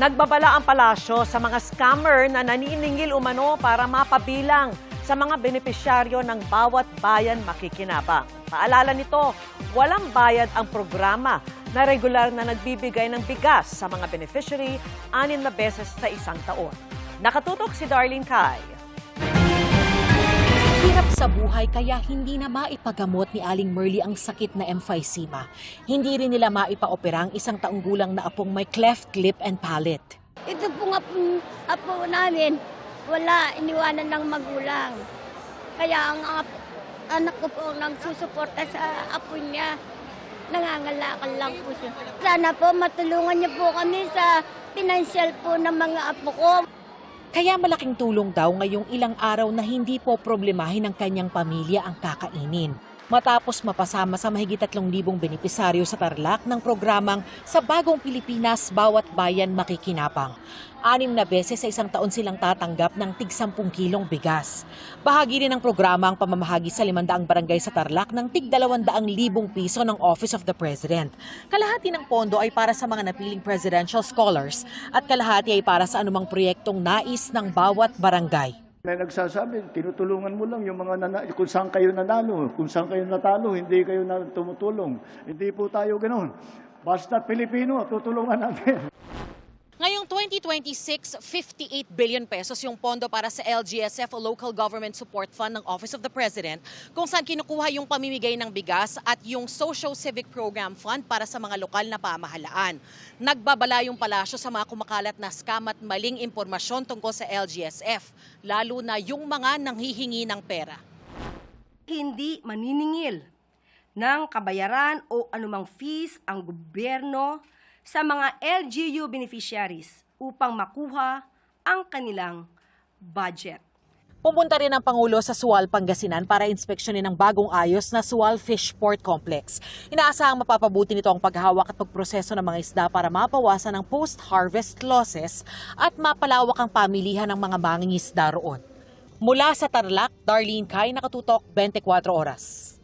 Nagbabala ang palasyo sa mga scammer na naniningil umano para mapabilang sa mga benepisyaryo ng bawat bayan makikinabang. Paalala nito, walang bayad ang programa na regular na nagbibigay ng bigas sa mga beneficiary 6 na beses sa isang taon. Nakatutok si Darlene Kai. Hirap sa buhay kaya hindi na maipagamot ni Aling Merly ang sakit na emphysema. Hindi rin nila maipaopera ang 1 taong gulang na apong may cleft lip and palate. Ito po nga po, apo namin, wala, iniwanan ng magulang. Kaya ang anak ko po nang susuporta sa apo niya, nangangalakal lang po siya. Sana po matulungan niyo po kami sa financial po ng mga apo ko. Kaya malaking tulong daw ngayong ilang araw na hindi po problemahin ng kanyang pamilya ang kakainin. Matapos mapasama sa mahigit 3,000 benepisaryo sa Tarlac ng programang Sa Bagong Pilipinas, Bawat Bayan Makikinabang. 6 na beses sa isang taon silang tatanggap ng tig 10 kilong bigas. Bahagi rin ng programa ang pamamahagi sa 500 barangay sa Tarlac ng tig 200,000 piso ng Office of the President. Kalahati ng pondo ay para sa mga napiling presidential scholars at kalahati ay para sa anumang proyektong nais ng bawat barangay. May nagsasabi, tinutulungan mo lang yung mga kung saan kayo nanalo, kung saan kayo natalo, hindi kayo na tumutulong. Hindi po tayo ganoon. Basta Pilipino, tutulungan natin. Ngayong 2026, 58 billion pesos yung pondo para sa LGSF o Local Government Support Fund ng Office of the President, kung saan kinukuha yung pamimigay ng bigas at yung Social Civic Program Fund para sa mga lokal na pamahalaan. Nagbabala yung palasyo sa mga kumakalat na scam at maling impormasyon tungkol sa LGSF, lalo na yung mga nanghihingi ng pera. Hindi maniningil ng kabayaran o anumang fees ang gobyerno sa mga LGU beneficiaries upang makuha ang kanilang budget. Pumunta rin ang Pangulo sa Sual, Pangasinan para inspeksyonin ang bagong ayos na Sual Fish Port Complex. Inaasahang mapapabuti nito ang paghawak at pagproseso ng mga isda para mapawasan ang post-harvest losses at mapalawak ang pamilihan ng mga mangingisda roon. Mula sa Tarlac, Darlene Kai, Nakatutok, 24 Oras.